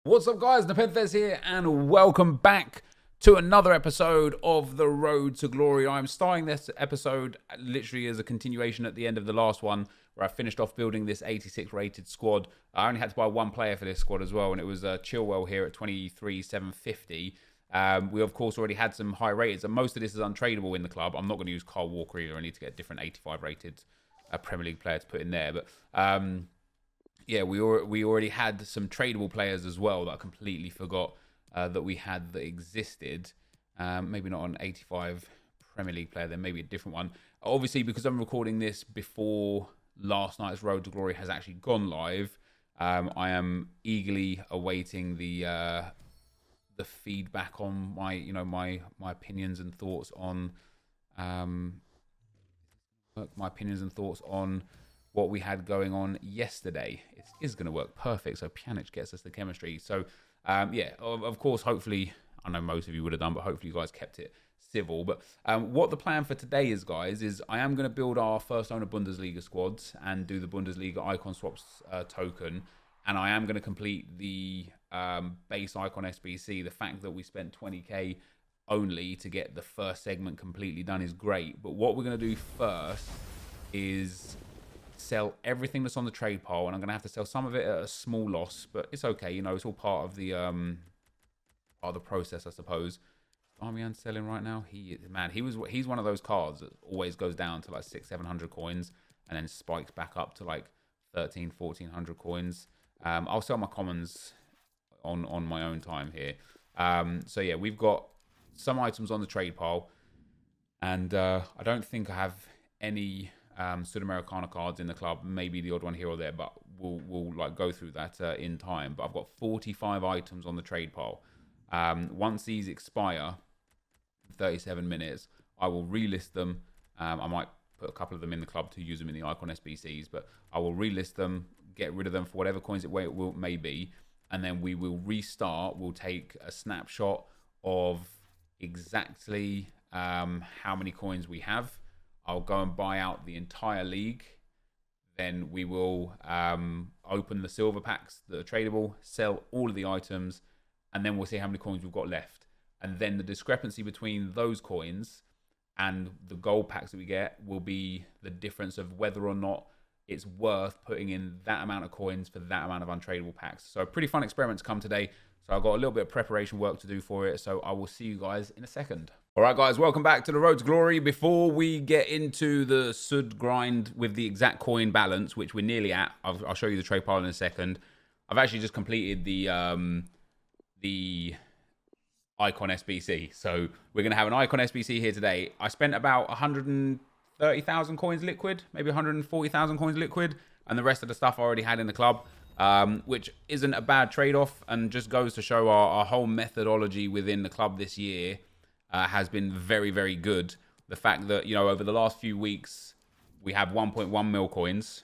What's up, guys? NepentheZ here, and welcome back to another episode of The Road to Glory. I'm starting this episode literally as a continuation at the end of the last one, where I finished off building this 86 rated squad. I only had to buy one player for this squad as well, and it was Chilwell here at 23,750. We, of course, already had some high rateds, and most of this is untradeable in the club. I'm not going to use Kyle Walker either. I need to get a different 85 rated Premier League player to put in there, but... yeah, we already had some tradable players as well that I completely forgot that we had that existed. Maybe not an 85 Premier League player, then maybe a different one. Obviously, because I'm recording this before last night's Road to Glory has actually gone live, I am eagerly awaiting the feedback on my opinions and thoughts on what we had going on yesterday. It is going to work perfect. So Pjanic gets us the chemistry. So yeah, of course, hopefully, I know most of you would have done, but hopefully you guys kept it civil. But what the plan for today is, guys, is I am going to build our first owner Bundesliga squads and do the Bundesliga icon swaps token. And I am going to complete the base icon SBC. The fact that we spent 20k only to get the first segment completely done is great. But what we're going to do first is sell everything that's on the trade pile, and I'm going to have to sell some of it at a small loss, but it's okay. You know, it's all part of the process, I suppose. Darmian selling right now. He's one of those cards that always goes down to like 600-700 coins and then spikes back up to like 1,300-1,400 coins. I'll sell my commons on my own time here. So yeah, we've got some items on the trade pile, and I don't think I have any Sudamericana cards in the club, maybe the odd one here or there, but we'll like go through that in time. But I've got 45 items on the trade pile. Once these expire, 37 minutes, I will relist them. I might put a couple of them in the club to use them in the icon SBCs, but I will relist them, get rid of them for whatever coins it may be, and then we will restart. We'll take a snapshot of exactly how many coins we have. I'll go and buy out the entire league. Then we will open the silver packs that are tradable, sell all of the items, and then we'll see how many coins we've got left. And then the discrepancy between those coins and the gold packs that we get will be the difference of whether or not it's worth putting in that amount of coins for that amount of untradable packs. So a pretty fun experiment to come today. So I've got a little bit of preparation work to do for it. So I will see you guys in a second. All right, guys, welcome back to the Road to Glory. Before we get into the Sud grind with the exact coin balance, which we're nearly at, I'll show you the trade pile in a second. I've actually just completed the icon SBC. So we're going to have an icon SBC here today. I spent about 130,000 coins liquid, maybe 140,000 coins liquid, and the rest of the stuff I already had in the club. Which isn't a bad trade-off, and just goes to show our whole methodology within the club this year has been very, very good. The fact that, you know, over the last few weeks, we have 1.1 mil coins.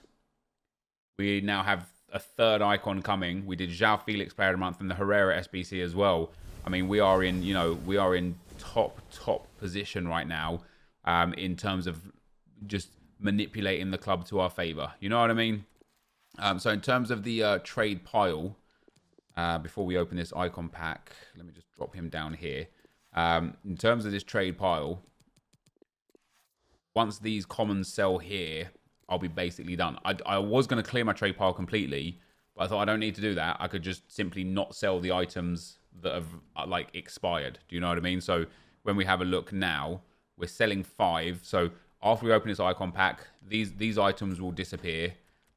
We now have a third icon coming. We did João Felix Player of the Month and the Herrera SBC as well. I mean, we are in top position right now in terms of just manipulating the club to our favor. You know what I mean? So in terms of the trade pile, before we open this icon pack, let me just drop him down here. In terms of this trade pile, once these commons sell here, I'll be basically done. I was going to clear my trade pile completely, but I thought I don't need to do that. I could just simply not sell the items that have like expired. Do you know what I mean? So when we have a look now, we're selling 5. So after we open this icon pack, these items will disappear.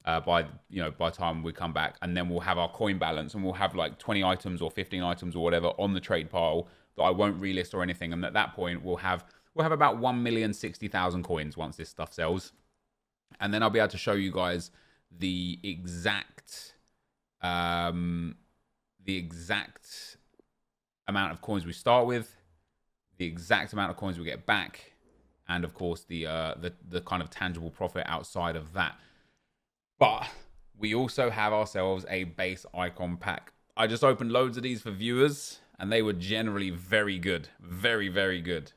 By the time we come back, and then we'll have our coin balance, and we'll have like 20 items or 15 items or whatever on the trade pile that I won't relist or anything. And at that point, we'll have about 1,060,000 coins once this stuff sells, and then I'll be able to show you guys the exact amount of coins we start with, the exact amount of coins we get back, and of course the kind of tangible profit outside of that. But we also have ourselves a base icon pack. I just opened loads of these for viewers, and they were generally very good. Very, very good.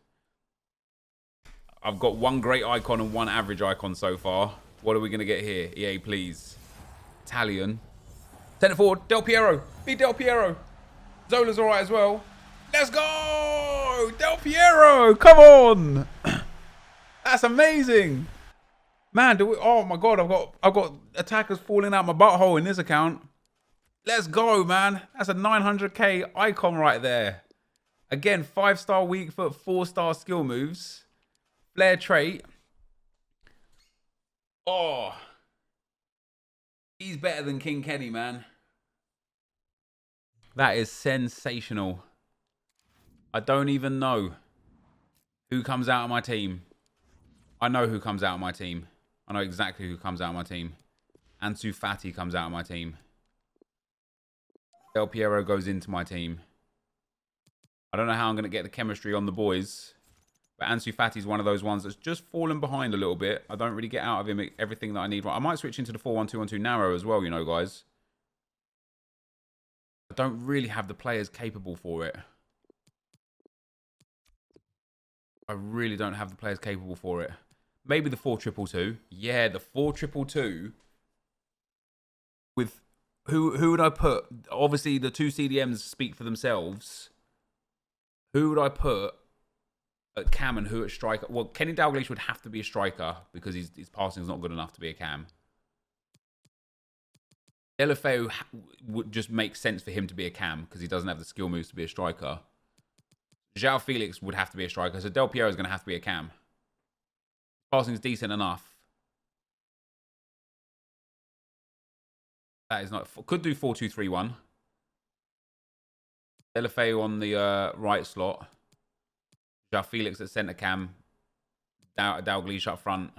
I've got one great icon and one average icon so far. What are we going to get here? EA, please. Italian. Send it forward. Del Piero. Be Del Piero. Zola's all right as well. Let's go. Del Piero. Come on. That's amazing. Man, oh my God, I've got attackers falling out my butthole in this account. Let's go, man. That's a 900k icon right there. Again, 5-star weak foot, 4-star skill moves. Flair trait. Oh. He's better than King Kenny, man. That is sensational. I don't even know who comes out of my team. I know who comes out of my team. I know exactly who comes out of my team. Ansu Fati comes out of my team. Del Piero goes into my team. I don't know how I'm going to get the chemistry on the boys. But Ansu Fati is one of those ones that's just fallen behind a little bit. I don't really get out of him everything that I need. I might switch into the 4-1-2-1-2 narrow as well, you know, guys. I don't really have the players capable for it. I really don't have the players capable for it. Maybe the 4-2-2-2. Yeah, the 4-2-2-2. With who would I put? Obviously, the two CDMs speak for themselves. Who would I put at cam and who at striker? Well, Kenny Dalglish would have to be a striker because his passing is not good enough to be a cam. LFO would just make sense for him to be a cam because he doesn't have the skill moves to be a striker. João Felix would have to be a striker, so Del Piero is going to have to be a cam. Passing is decent enough. That is not... Could do 4-2-3-1. LFA on the right slot. João Felix at centre cam. Dalglish up front.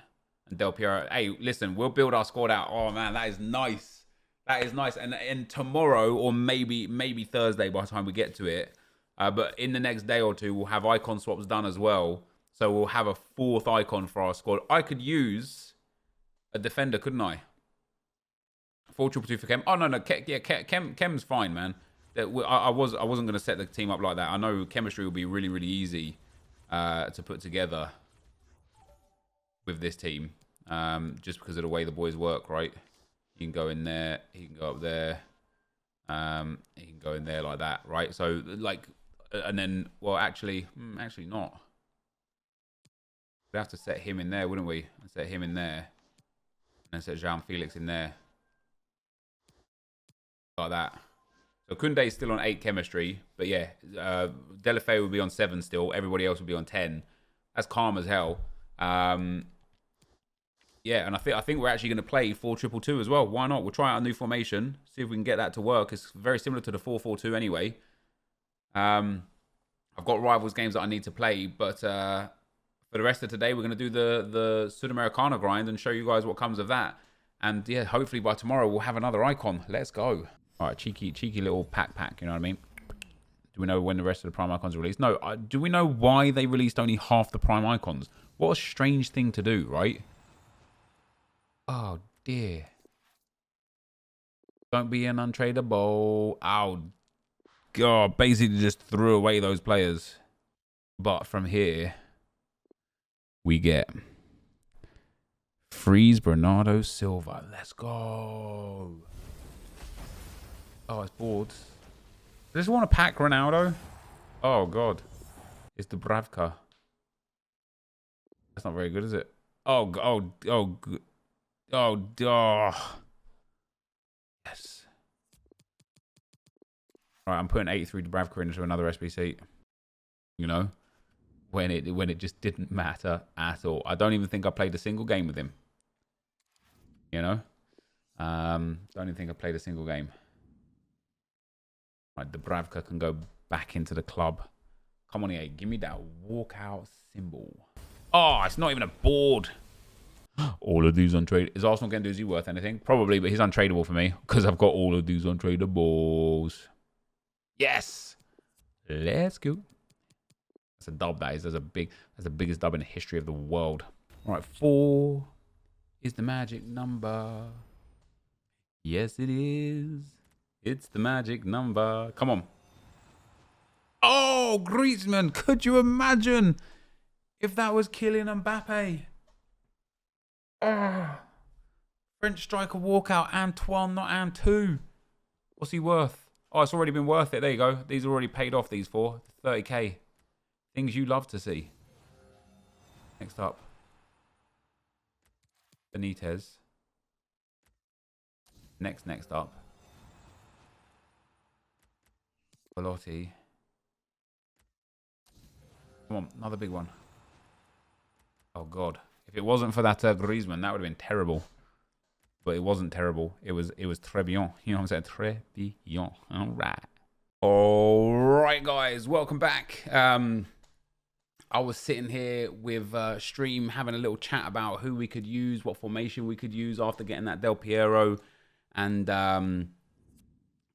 And Del Piero. Hey, listen, we'll build our squad out. Oh, man, that is nice. That is nice. And tomorrow, or maybe Thursday by the time we get to it, but in the next day or two, we'll have icon swaps done as well. So we'll have a 4th icon for our squad. I could use a defender, couldn't I? 4-2-2 for Kem. Oh, no. Yeah, Kem's fine, man. I wasn't going to set the team up like that. I know chemistry will be really, really easy to put together with this team. Just because of the way the boys work, right? He can go in there. He can go up there. He can go in there like that, right? So, like, and then, well, actually not. We'd have to set him in there, wouldn't we? And set him in there. And set João Felix in there. Like that. So Koundé is still on 8 chemistry. But yeah, Delafeu will be on 7 still. Everybody else will be on 10. That's calm as hell. Yeah, and I think we're actually going to play 4-2-2 as well. Why not? We'll try out a new formation. See if we can get that to work. It's very similar to the 4-4-2 anyway. I've got rivals games that I need to play. But for the rest of today, we're going to do the Sudamericana grind and show you guys what comes of that. And yeah, hopefully by tomorrow, we'll have another icon. Let's go. All right, cheeky little pack, you know what I mean? Do we know when the rest of the Prime Icons are released? No, do we know why they released only half the Prime Icons? What a strange thing to do, right? Oh, dear. Don't be an untradeable. Oh, God. Basically just threw away those players. But from here, we get Freeze Bernardo Silva. Let's go. Oh, it's bored. I just want to pack Ronaldo. Oh, God. It's Dubravka. That's not very good, is it? Oh. Yes. All right, I'm putting 83 Dubravka into another SBC. You know, when it just didn't matter at all. I don't even think I played a single game with him. You know, don't even think I played a single game. Right, Dubravka can go back into the club. Come on, EA, give me that walkout symbol. Oh, it's not even a board. All of these untradeable. Is Arsenal going to do? Is he worth anything? Probably, but he's untradeable for me because I've got all of these untradeables. Yes, let's go. That's a dub. That is. That's the biggest dub in the history of the world. All right, 4 is the magic number. Yes, it is. It's the magic number. Come on. Oh, Griezmann. Could you imagine if that was Kylian Mbappe? Oh. French striker walkout. Antoine, not Antu. What's he worth? Oh, it's already been worth it. There you go. These are already paid off, these 4. 30k. Things you love to see. Next up. Benitez. Next up. Velotti. Come on, another big one. Oh, God. If it wasn't for that Griezmann, that would have been terrible. But it wasn't terrible. It was très bien. You know what I'm saying? Très bien. All right. All right, guys. Welcome back. I was sitting here with Stream having a little chat about who we could use, what formation we could use after getting that Del Piero, and kind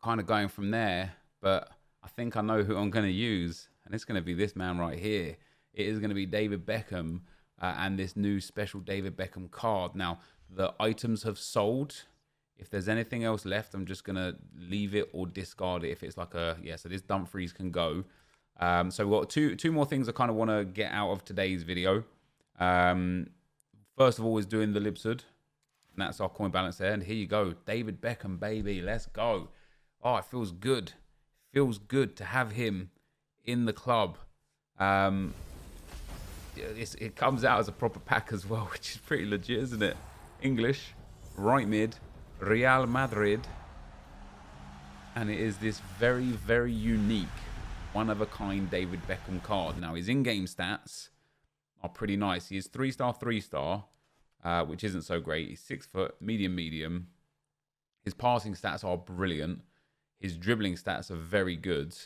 of going from there. But I think I know who I'm going to use, and it's going to be this man right here. It is going to be David Beckham and this new special David Beckham card. Now, the items have sold. If there's anything else left, I'm just going to leave it or discard it if it's like a... Yeah, so this Dumfries can go. So we've got two more things I kind of want to get out of today's video. First of all is doing the Libsud. And that's our coin balance there. And here you go. David Beckham, baby. Let's go. Oh, it feels good. Feels good to have him in the club. It comes out as a proper pack as well, which is pretty legit, isn't it? English, right mid, Real Madrid. And it is this very, very unique, one-of-a-kind David Beckham card. Now, his in-game stats are pretty nice. He is 3-star, 3-star, which isn't so great. He's 6 foot, medium. His passing stats are brilliant. His dribbling stats are very good.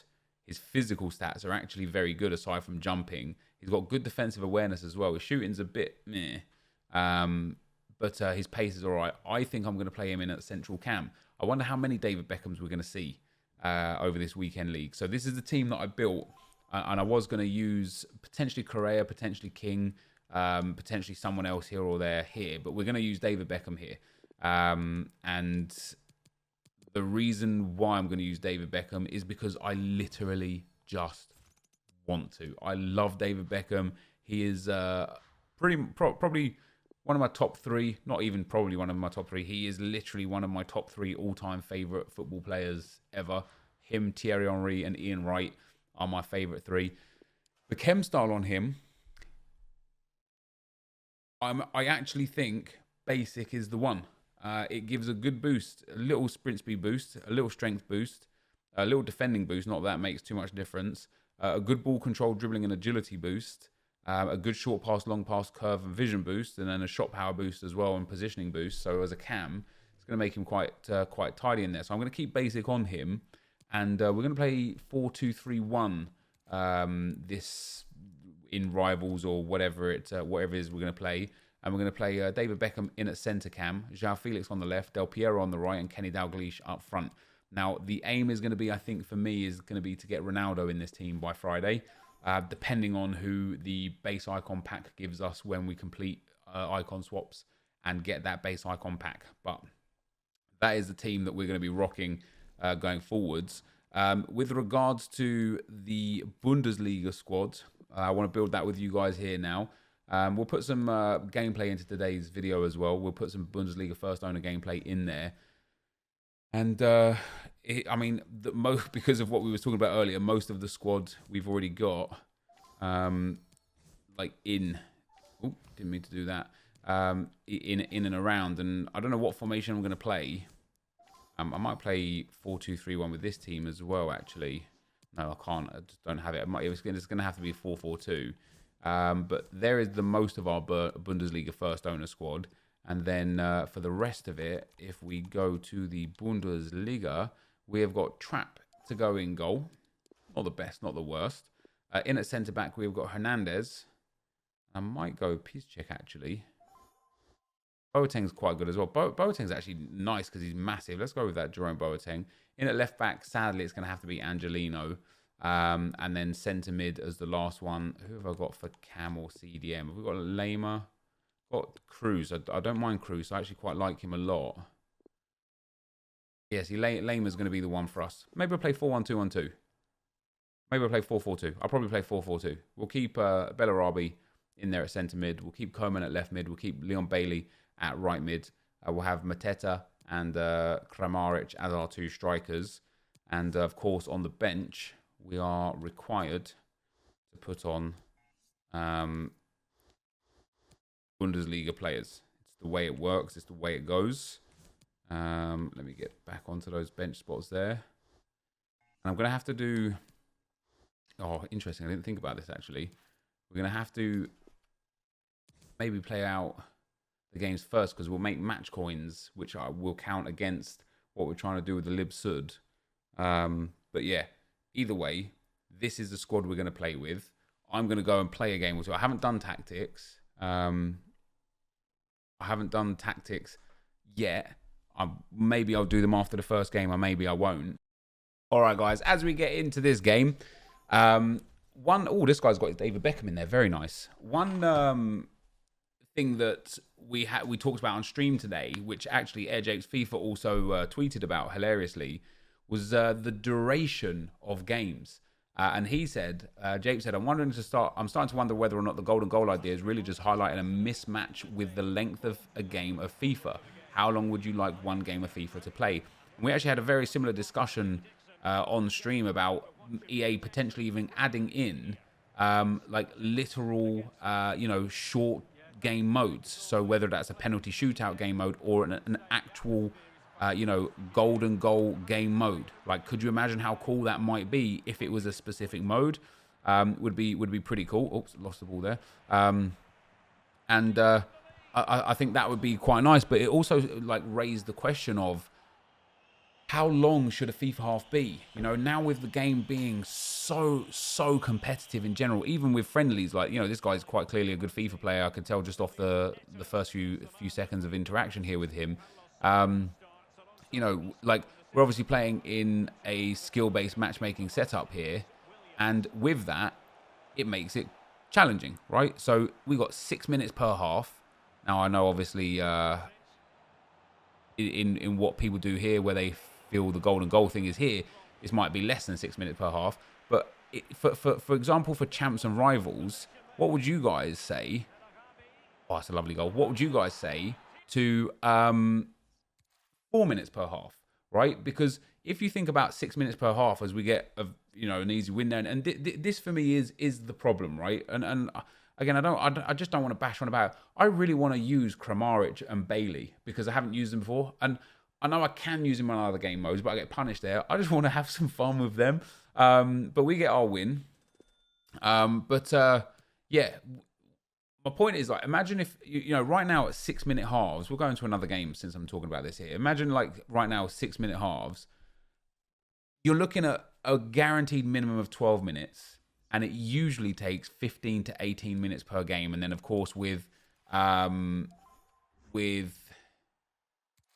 His physical stats are actually very good aside from jumping. He's got good defensive awareness as well. His shooting's a bit meh. But his pace is all right. I think I'm going to play him in at central cam. I wonder how many David Beckhams we're going to see over this weekend league. So this is the team that I built. And I was going to use potentially Correa, potentially King, potentially someone else here or there here. But we're going to use David Beckham here. And the reason why I'm going to use David Beckham is because I literally just want to. I love David Beckham. He is probably one of my top 3, not even probably one of my top 3. He is literally one of my top 3 all-time favourite football players ever. Him, Thierry Henry, and Ian Wright are my favourite 3. The chem style on him, I actually think basic is the one. It gives a good boost, a little sprint speed boost, a little strength boost, a little defending boost, not that makes too much difference, a good ball control, dribbling and agility boost, a good short pass, long pass, curve and vision boost, and then a shot power boost as well and positioning boost. So as a cam, it's going to make him quite tidy in there. So I'm going to keep basic on him, and we're going to play 4-2-3-1 this in Rivals or whatever it is we're going to play. And we're going to play David Beckham in at centre cam, João Felix on the left, Del Piero on the right, and Kenny Dalglish up front. Now, the aim is going to be, I think, for me, is going to be to get Ronaldo in this team by Friday, depending on who the base icon pack gives us when we complete icon swaps and get that base icon pack. But that is the team that we're going to be rocking going forwards. With regards to the Bundesliga squad, I want to build that with you guys here now. We'll put some gameplay into today's video as well. We'll put some Bundesliga first owner gameplay in there. And, I mean, because of what we were talking about earlier, most of the squad we've already got, like in... Oh, didn't mean to do that. In and around. And I don't know what formation I'm going to play. I might play 4-2-3-1 with this team as well, actually. No, I can't. I just don't have it. It's going to have to be 4-4-2. But there is the most of our Bundesliga first owner squad. And then for the rest of it, if we go to the Bundesliga, we have got Trapp to go in goal. Not the best, not the worst. In at centre-back, we've got Hernandez. I might go Piszczek, actually. Boateng's quite good as well. Boateng's actually nice because he's massive. Let's go with that, Jerome Boateng. In at left-back, sadly, it's going to have to be Angelino. And then centre mid as the last one. Who have I got for Cam or CDM? Have we got Lema? Got Cruz. I don't mind Cruz. I actually quite like him a lot. Yeah, see, Lema's going to be the one for us. Maybe I'll play 4-1-2-1-2. Maybe I'll play 4-4-2. I'll probably play 4-4-2. We'll keep Bellarabi in there at centre mid. We'll keep Coman at left mid. We'll keep Leon Bailey at right mid. We'll have Mateta and Kramaric as our 2 strikers. And of course, on the bench, we are required to put on Bundesliga players. It's the way it works. It's the way it goes. Let me get back onto those bench spots there. And I'm going to have to do... Oh, interesting. I didn't think about this, actually. We're going to have to maybe play out the games first, because we'll make match coins, which will count against what we're trying to do with the Lib Sud. But yeah, either way, this is the squad we're going to play with. I'm going to go and play a game or two. I haven't done tactics. Yet. Maybe I'll do them after the first game, or maybe I won't. All right, guys, as we get into this game, this guy's got David Beckham in there. Very nice. One thing that we talked about on stream today, which actually AirJapes FIFA also tweeted about hilariously, was the duration of games. And he said, Jape said, I'm starting to wonder whether or not the golden goal idea is really just highlighting a mismatch with the length of a game of FIFA. How long would you like one game of FIFA to play? And we actually had a very similar discussion on stream about EA potentially even adding in like literal, short game modes. So whether that's a penalty shootout game mode or an actual, golden goal game mode. Like, could you imagine how cool that might be if it was a specific mode? Would be pretty cool. Oops, lost the ball there. I think that would be quite nice. But it also like raised the question of how long should a FIFA half be? Now with the game being so competitive in general, even with friendlies, like, this guy's quite clearly a good FIFA player. I could tell just off the first few seconds of interaction here with him. Like, we're obviously playing in a skill-based matchmaking setup here. And with that, it makes it challenging, right? So we got 6 minutes per half. Now, I know, obviously, in what people do here, where they feel the golden goal thing is here, this might be less than 6 minutes per half. But for example, for champs and rivals, what would you guys say? Oh, that's a lovely goal. What would you guys say to 4 minutes per half, right? Because if you think about 6 minutes per half as we get an easy win there, and this for me is the problem, right? And again, I just don't want to bash on about it. I really want to use Kramaric and Bailey because I haven't used them before, and I know I can use them on other game modes, but I get punished there. I just want to have some fun with them. But we get our win. Yeah. My point is, like, imagine if, right now at 6 minute halves, we'll go into another game since I'm talking about this here. Imagine, like, right now, 6 minute halves, you're looking at a guaranteed minimum of 12 minutes, and it usually takes 15 to 18 minutes per game. And then, of course, with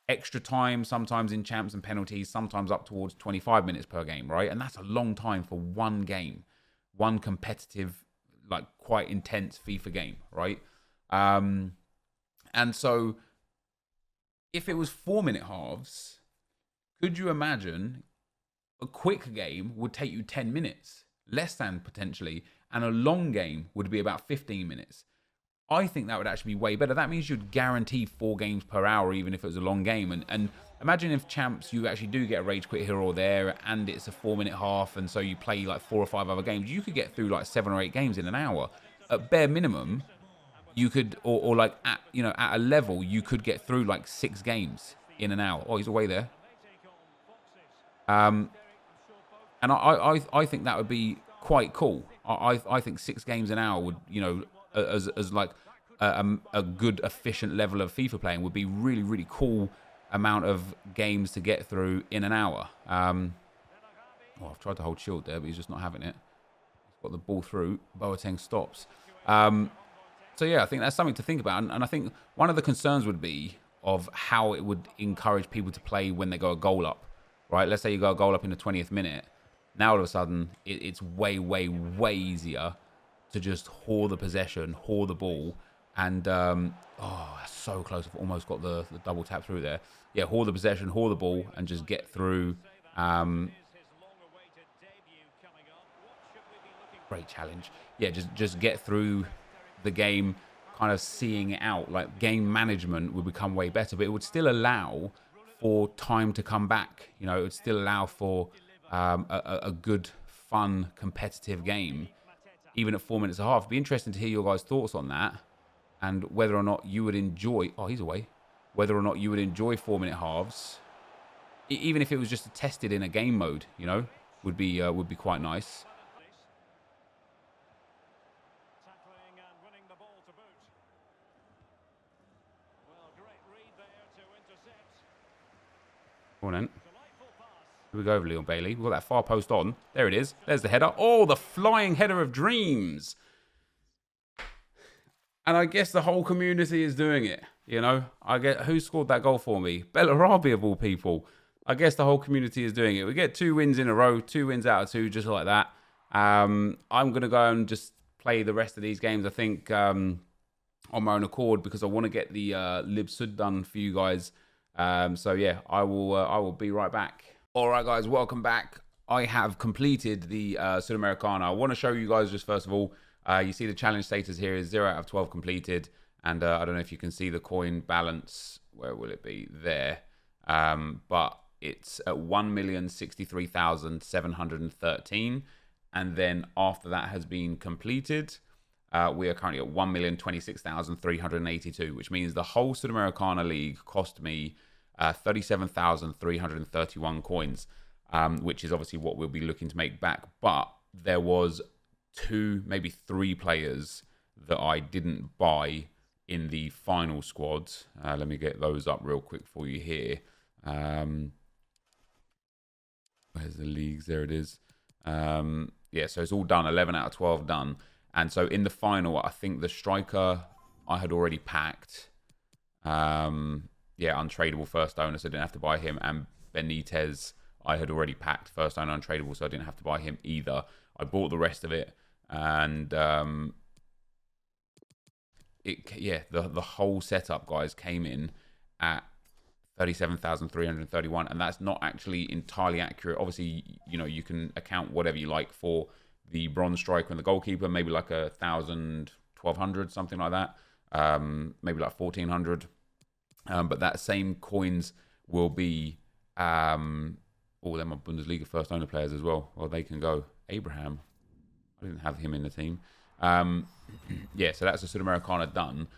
extra time, sometimes in champs and penalties, sometimes up towards 25 minutes per game, right? And that's a long time for one game, one competitive, like, quite intense FIFA game, right? And so if it was 4 minute halves, could you imagine a quick game would take you 10 minutes, less than potentially, and a long game would be about 15 minutes. I think that would actually be way better. That means you'd guarantee 4 games per hour, even if it was a long game. And imagine if champs, you actually do get a rage quit here or there, and it's a 4 minute half, and so you play like 4 or 5 other games. You could get through like 7 or 8 games in an hour. At bare minimum, you could, or like at a level, you could get through like 6 games in an hour. Oh, he's away there. And I think that would be quite cool. I think 6 games an hour would, as like a good efficient level of FIFA playing would be really, really cool amount of games to get through in an hour. I've tried to hold shield there, but he's just not having it. He's got the ball through. Boateng stops. So yeah, I think that's something to think about. And I think one of the concerns would be of how it would encourage people to play when they go a goal up, right? Let's say you go a goal up in the 20th minute. Now all of a sudden, it's way, way, way easier to just haul the possession, haul the ball, and that's so close. I've almost got the double tap through there. Yeah, haul the possession, haul the ball, and just get through. Great challenge. Yeah, just get through the game, kind of seeing it out. Like, game management would become way better, but it would still allow for time to come back. You know, it would still allow for a good, fun, competitive game, even at 4 minutes and a half. It'd be interesting to hear your guys' thoughts on that, and whether or not you would enjoy. Oh, he's away. Whether or not you would enjoy 4-minute halves, even if it was just tested in a game mode. You know, would be quite nice. Go on then. Here we go, Leon Bailey. We've got that far post on. There it is. There's the header. Oh, the flying header of dreams. And I guess the whole community is doing it. You know, I get who scored that goal for me? Bellarabi of all people. I guess the whole community is doing it. We get 2 wins in a row, 2 wins out of 2, just like that. I'm going to go and just play the rest of these games, I think, on my own accord, because I want to get the Lib Sud done for you guys. So yeah, I will be right back. All right, guys, welcome back. I have completed the Sudamericana. I want to show you guys just first of all. You see the challenge status here is 0 out of 12 completed, and I don't know if you can see the coin balance. Where will it be? There. But it's at 1,063,713, and then after that has been completed, we are currently at 1,026,382, which means the whole Sudamericana League cost me 37,331 coins, which is obviously what we'll be looking to make back. But there was 2, maybe 3 players that I didn't buy in the final squads. Let me get those up real quick for you here. Where's the leagues? There it is. Yeah, so it's all done. 11 out of 12 done. And so in the final, I think the striker I had already packed. Yeah, untradeable first owner, so I didn't have to buy him. And NepentheZ, I had already packed first owner untradeable, so I didn't have to buy him either. I bought the rest of it. And the whole setup, guys, came in at 37,331, and that's not actually entirely accurate. Obviously, you know, you can account whatever you like for the bronze striker and the goalkeeper, maybe like 1,000, 1,200, something like that, maybe like 1,400. But that same coins will be them are Bundesliga first owner players as well. Well, they can go. Abraham, I didn't have him in the team. Yeah, so that's the Sudamericana done.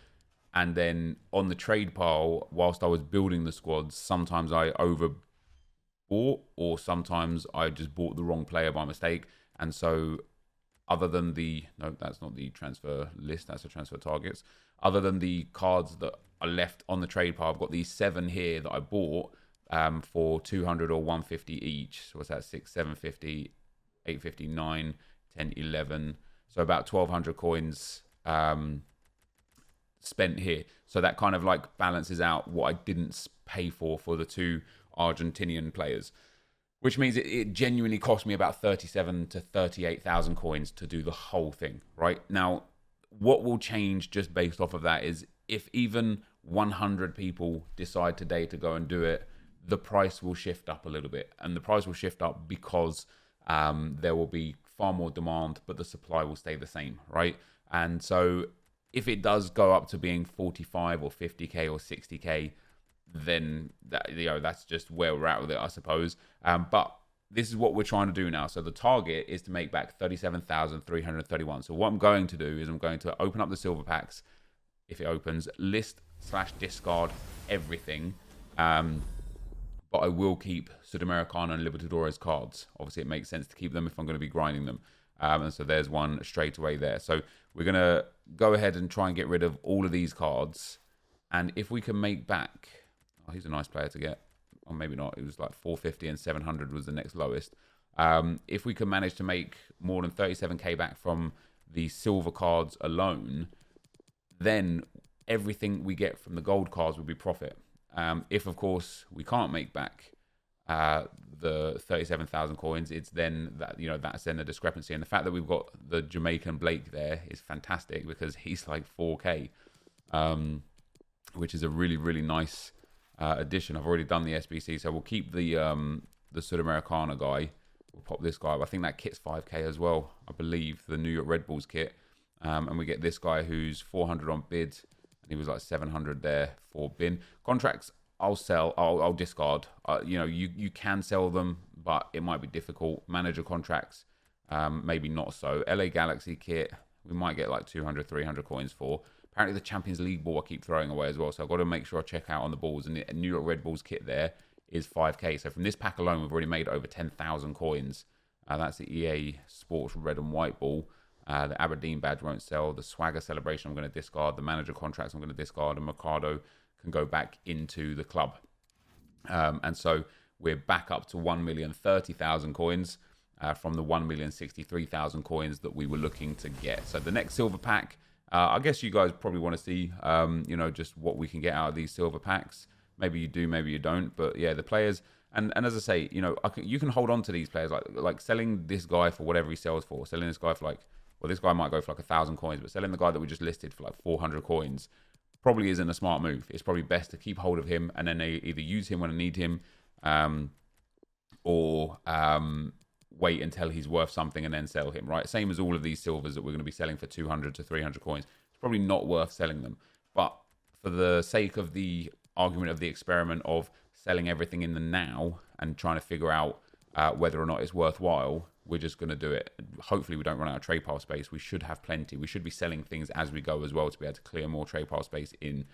And then on the trade pile, whilst I was building the squads, sometimes I overbought, or sometimes I just bought the wrong player by mistake. And so other than no, that's not the transfer list, that's the transfer targets. Other than the cards that are left on the trade pile, I've got these 7 here that I bought for 200 or 150 each. So what's that? 6, 750, 850, 9, 10, 11. So about 1,200 coins spent here. So that kind of like balances out what I didn't pay for the 2 Argentinian players, which means it genuinely cost me about 37 to 38,000 coins to do the whole thing. Right now, what will change just based off of that is if even 100 people decide today to go and do it, the price will shift up a little bit, and the price will shift up because there will be far more demand, but the supply will stay the same, right? And so if it does go up to being 45 or 50k or 60k, then that's just where we're at with it, I suppose. But this is what we're trying to do now. So the target is to make back 37,331. So what I'm going to do is I'm going to open up the silver packs. If it opens, list/discard everything. But I will keep Sudamericana and Libertadores cards. Obviously, it makes sense to keep them if I'm going to be grinding them. And so there's one straight away there. So we're going to go ahead and try and get rid of all of these cards. And if we can make back... Oh, he's a nice player to get. Or maybe not. It was like 450 and 700 was the next lowest. If we can manage to make more than 37k back from the silver cards alone, then everything we get from the gold cards will be profit. If, of course, we can't make back the 37,000 coins, it's then that's then a discrepancy. And the fact that we've got the Jamaican Blake there is fantastic because he's like 4k, which is a really, really nice addition. I've already done the SBC, so we'll keep the Sudamericana guy. We'll pop this guy up. I think that kit's 5k as well, I believe, the New York Red Bulls kit. And we get this guy who's 400 on bid. He was like 700 there for bin. Contracts I'll sell. I'll discard. You can sell them, but it might be difficult. Manager contracts, maybe not so. LA Galaxy kit, we might get like 200, 300 coins for. Apparently the Champions League ball I keep throwing away as well, so I've got to make sure I check out on the balls. And the New York Red Bulls kit there is 5k. So from this pack alone, we've already made over 10,000 coins. That's the EA Sports red and white ball. The Aberdeen badge won't sell. The Swagger celebration I'm going to discard. The manager contracts I'm going to discard. And Mercado can go back into the club. And so we're back up to 1,030,000 coins from the 1,063,000 coins that we were looking to get. So the next silver pack, I guess you guys probably want to see, just what we can get out of these silver packs. Maybe you do, maybe you don't. But yeah, the players, and as I say, you can hold on to these players, like selling this guy for whatever he sells for, selling this guy for this guy might go for 1,000 coins, but selling the guy that we just listed for 400 coins probably isn't a smart move. It's probably best to keep hold of him and then either use him when I need him, or wait until he's worth something and then sell him, right? Same as all of these silvers that we're going to be selling for 200 to 300 coins. It's probably not worth selling them. But for the sake of the argument of the experiment of selling everything in the now and trying to figure out whether or not it's worthwhile, we're just going to do it. Hopefully we don't run out of trade pile space. We should have plenty. We should be selling things as we go as well to be able to clear more trade pile space in.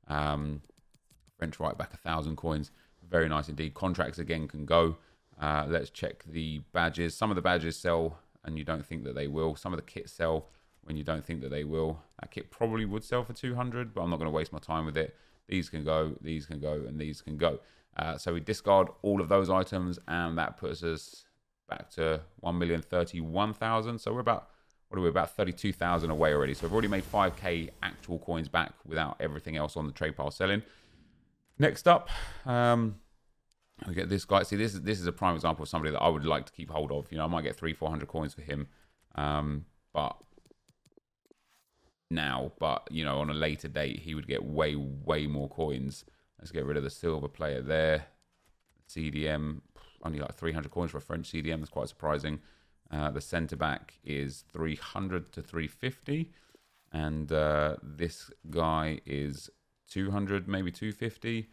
French right back, 1,000 coins. Very nice indeed. Contracts again can go. Let's check the badges. Some of the badges sell and you don't think that they will. Some of the kits sell when you don't think that they will. That kit probably would sell for 200, but I'm not going to waste my time with it. These can go, these can go, and these can go. So we discard all of those items, and that puts us back to 1,031,000. So we're about, about 32,000 away already. So we've already made 5k actual coins back without everything else on the trade pile selling. Next up, we get this guy. See, this is a prime example of somebody that I would like to keep hold of. I might get 300-400 coins for him, but on a later date, he would get way more coins. Let's get rid of the silver player there. CDM, only 300 coins for a French CDM. That's quite surprising. The centre back is 300 to 350, and this guy is 200, maybe 250.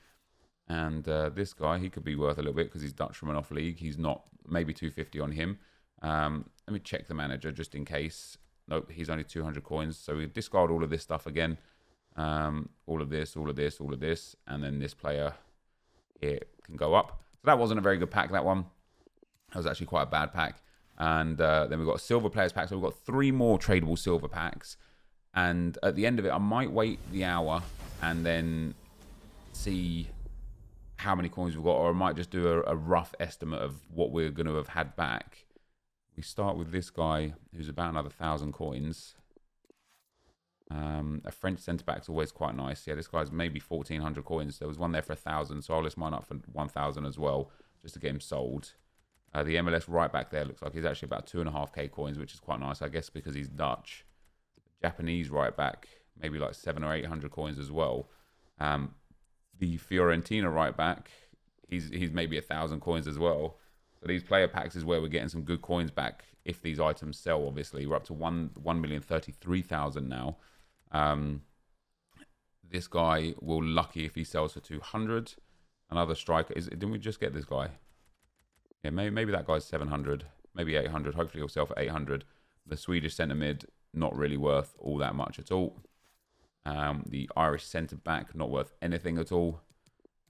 And this guy, he could be worth a little bit because he's Dutch from an off league. He's not, maybe 250 on him. Let me check the manager just in case. Nope, he's only 200 coins. So we discard all of this stuff again. All of this, and then this player here can go up. So that wasn't a very good pack, that one. That was actually quite a bad pack. And then we've got a silver players pack. So we've got 3 more tradable silver packs. And at the end of it, I might wait the hour and then see how many coins we've got, or I might just do a rough estimate of what we're going to have had back. We start with this guy who's about another 1,000 coins. A French centre back's always quite nice. Yeah, this guy's maybe 1,400 coins. There was one there for 1,000, so I'll list mine up for 1,000 as well, just to get him sold. The MLS right back there looks like he's actually about 2.5k coins, which is quite nice, I guess, because he's Dutch. Japanese right back, maybe 700 or 800 coins as well. The Fiorentina right back, he's maybe 1,000 coins as well. So these player packs is where we're getting some good coins back if these items sell. Obviously, we're up to 1,033,000 now. This guy will lucky if he sells for 200. Another striker didn't we just get this guy? Yeah, maybe that guy's 700, maybe 800. Hopefully he'll sell for 800. The Swedish centre mid, not really worth all that much at all. The Irish centre back, not worth anything at all.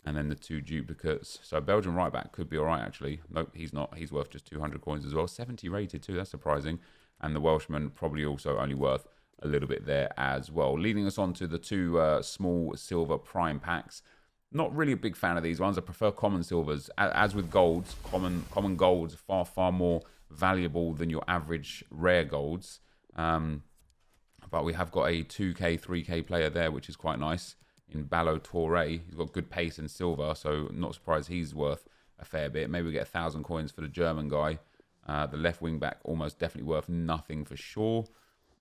And then the 2 duplicates. So Belgian right back could be all right, actually. Nope, he's not. He's worth just 200 coins as well. 70 rated too, that's surprising. And the Welshman probably also only worth a little bit there as well. Leading us on to the 2 small silver prime packs. Not really a big fan of these ones. I prefer common silvers. As with golds, common golds are far more valuable than your average rare golds. But we have got a 2k, 3k player there, which is quite nice. In Ballo Touré, he's got good pace in silver, so not surprised he's worth a fair bit. Maybe we get 1,000 coins for the German guy. The left wing back almost definitely worth nothing for sure.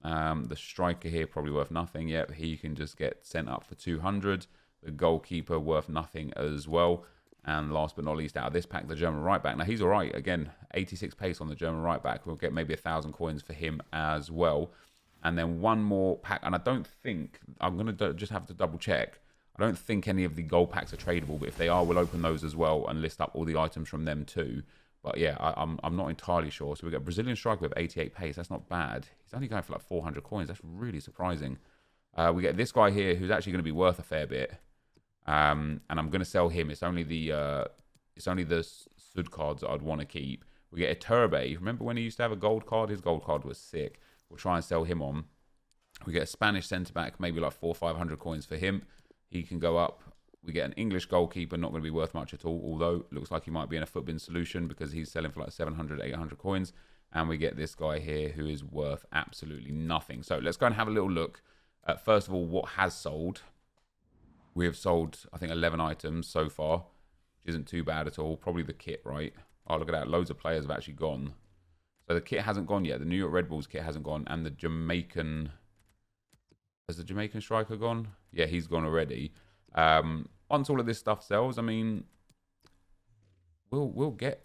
The striker here probably worth nothing. Yep, he can just get sent up for 200. The goalkeeper worth nothing as well. And last but not least, out of this pack, the German right back. Now he's all right. Again, 86 pace on the German right back. We'll get maybe 1,000 coins for him as well. And then one more pack, and I don't think, I'm going to just have to double check. I don't think any of the gold packs are tradable, but if they are, we'll open those as well and list up all the items from them too. But yeah, I'm not entirely sure. So we got Brazilian striker with 88 pace. That's not bad. He's only going for like 400 coins. That's really surprising. We get this guy here who's actually going to be worth a fair bit. And I'm going to sell him. It's only the Sud cards that I'd want to keep. We get a Turbe. Remember when he used to have a gold card? His gold card was sick. We'll try and sell him on. We get a Spanish centre-back, maybe like 400 or 500 coins for him. He can go up. We get an English goalkeeper, not going to be worth much at all, although it looks like he might be in a footbin solution because he's selling for like 700, 800 coins. And we get this guy here who is worth absolutely nothing. So let's go and have a little look at, first of all, what has sold. We have sold, I think, 11 items so far, which isn't too bad at all. Probably the kit, right? Oh, look at that. Loads of players have actually gone. So the kit hasn't gone yet. The New York Red Bulls kit hasn't gone. And the Jamaican... Has the Jamaican striker gone? Yeah, he's gone already. Once all of this stuff sells, I mean, we'll get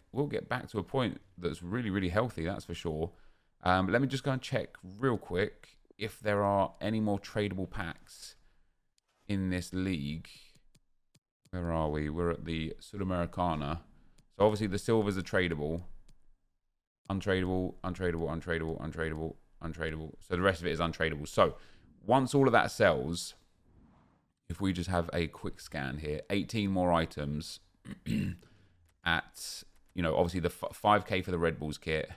back to a point that's really, really healthy, that's for sure. But let me just go and check real quick if there are any more tradable packs in this league. Where are we? We're at the Sudamericana. So obviously the silvers are tradable. Untradeable, untradeable, untradeable, untradeable, untradeable. So the rest of it is untradeable. So once all of that sells, if we just have a quick scan here, 18 more items at, you know, obviously the 5k for the Red Bulls kit.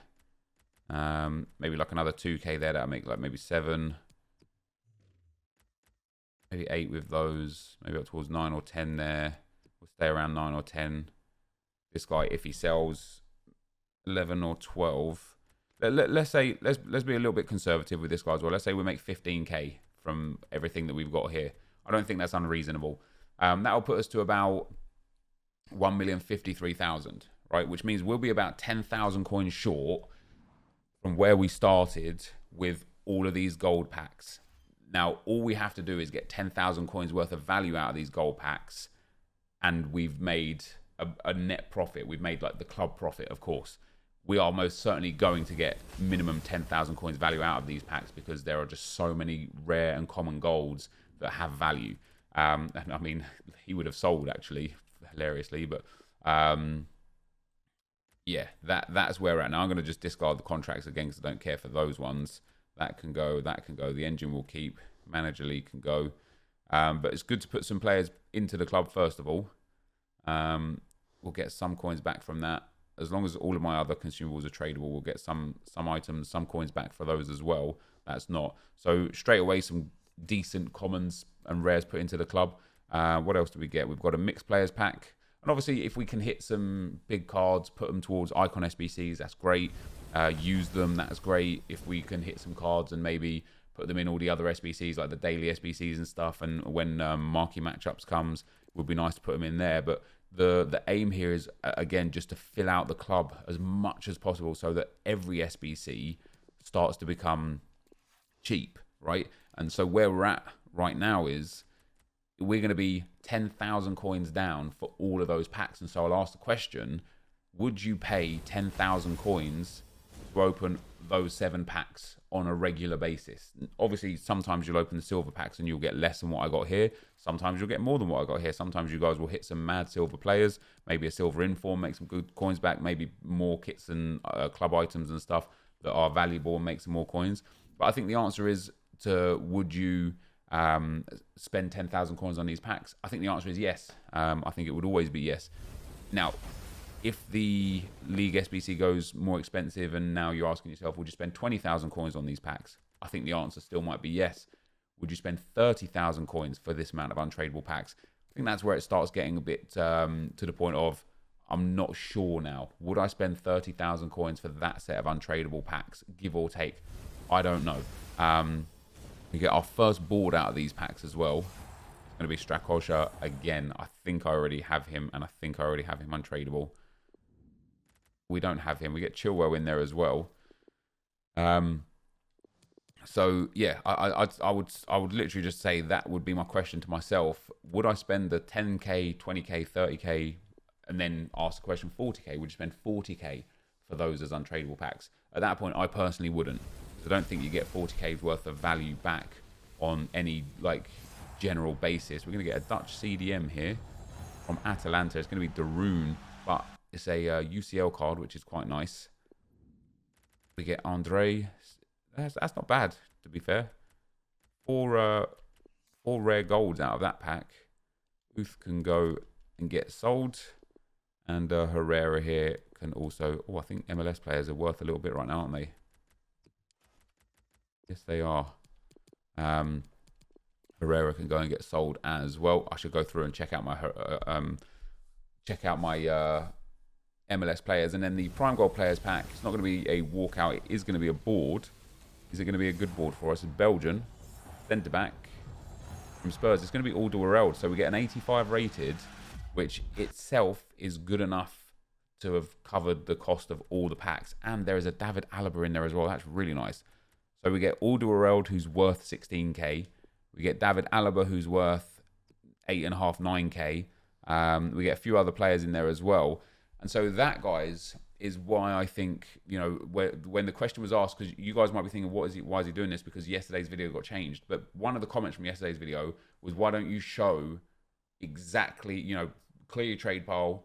Maybe like another 2k there. That'll make like maybe 7. Maybe 8 with those. Maybe up towards 9 or 10 there. We'll stay around 9 or 10. This guy, if he sells 11 or 12. Let's say, let's be a little bit conservative with this guy as well. Let's say we make 15k from everything that we've got here. I don't think that's unreasonable. That'll put us to about 1,053,000, right? Which means we'll be about 10,000 coins short from where we started with all of these gold packs. Now, all we have to do is get 10,000 coins worth of value out of these gold packs, and we've made a net profit. We've made like the club profit, of course. We are most certainly going to get minimum 10,000 coins value out of these packs because there are just so many rare and common golds that have value. And I mean, he would have sold actually, hilariously, but yeah, that's where we're at. Now I'm going to just discard the contracts again because I don't care for those ones. That can go, that can go. The engine will keep. Manager league can go. But it's good to put some players into the club first of all. We'll get some coins back from that. As long as all of my other consumables are tradable, we'll get some items, some coins back for those as well. That's not. So straight away, some decent commons and rares put into the club. What else do we get? We've got a mixed players pack. And obviously, if we can hit some big cards, put them towards icon SBCs, that's great. Use them, that's great. If we can hit some cards and maybe put them in all the other SBCs, like the daily SBCs and stuff, and when marquee matchups comes, it would be nice to put them in there. But the aim here is, again, just to fill out the club as much as possible so that every SBC starts to become cheap, right? And so where we're at right now is we're going to be 10,000 coins down for all of those packs. And so I'll ask the question, would you pay 10,000 coins to open those 7 packs on a regular basis? Obviously, sometimes you'll open the silver packs and you'll get less than what I got here. Sometimes you'll get more than what I got here. Sometimes you guys will hit some mad silver players, maybe a silver inform, make some good coins back, maybe more kits and club items and stuff that are valuable and make some more coins. But I think the answer is to, would you spend 10,000 coins on these packs? I think the answer is yes. I think it would always be yes. Now, if the League SBC goes more expensive and now you're asking yourself, would you spend 20,000 coins on these packs? I think the answer still might be yes. Would you spend 30,000 coins for this amount of untradeable packs? I think that's where it starts getting a bit to the point of, I'm not sure now. Would I spend 30,000 coins for that set of untradeable packs, give or take? I don't know. We get our first board out of these packs as well. It's going to be Strakosha again. I think I already have him, and I think I already have him untradeable. We don't have him. We get Chilwell in there as well. So yeah, I would literally just say that would be my question to myself. Would I spend the 10k, 20k, 30k, and then ask the question 40k? Would you spend 40k for those as untradeable packs? At that point, I personally wouldn't. I don't think you get 40k's worth of value back on any like general basis. We're going to get a Dutch CDM here from Atalanta. It's going to be Darun, but it's a UCL card, which is quite nice. We get Andre. That's not bad, to be fair. Four rare golds out of that pack. Booth can go and get sold. And Herrera here can also... Oh, I think MLS players are worth a little bit right now, aren't they? Yes, they are. Herrera can go and get sold as well. I should go through and check out my MLS players. And then the Prime Gold Players pack, it's not going to be a walkout. It is going to be a board. Is it going to be a good board for us? It's Belgian. Centre-back from Spurs. It's going to be Alderweireld. So we get an 85 rated, which itself is good enough to have covered the cost of all the packs. And there is a David Alaba in there as well. That's really nice. So we get Alderweireld, who's worth 16k. We get David Alaba, who's worth 8.5, 9k. We get a few other players in there as well. And so that, guys, is why I think, you know, when the question was asked, because you guys might be thinking, why is he doing this? Because yesterday's video got changed. But one of the comments from yesterday's video was, why don't you show exactly, you know, clear your trade pile,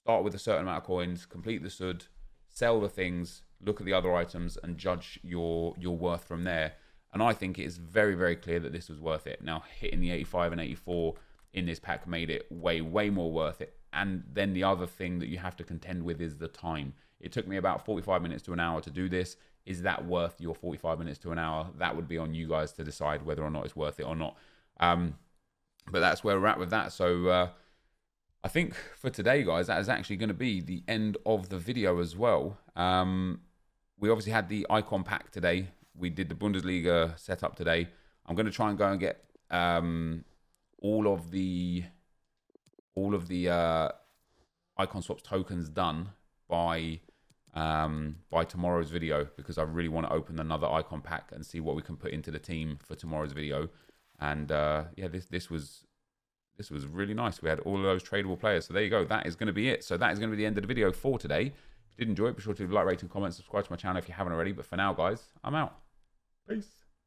start with a certain amount of coins, complete the SUD, sell the things, look at the other items, and judge your worth from there. And I think it is very, very clear that this was worth it. Now, hitting the 85 and 84 in this pack made it way, way more worth it. And then the other thing that you have to contend with is the time. It took me about 45 minutes to an hour to do this. Is that worth your 45 minutes to an hour? That would be on you guys to decide whether or not it's worth it or not. But that's where we're at with that. So I think for today, guys, that is actually going to be the end of the video as well. We obviously had the icon pack today. We did the Bundesliga setup today. I'm going to try and go and get all of the icon swaps tokens done by tomorrow's video, because I really want to open another icon pack and see what we can put into the team for tomorrow's video. And yeah, this was really nice. We had all of those tradable players. So there you go. That is going to be it. So that is going to be the end of the video for today. If you did enjoy it, be sure to like, rate, and comment, subscribe to my channel if you haven't already. But for now, guys, I'm out. Peace.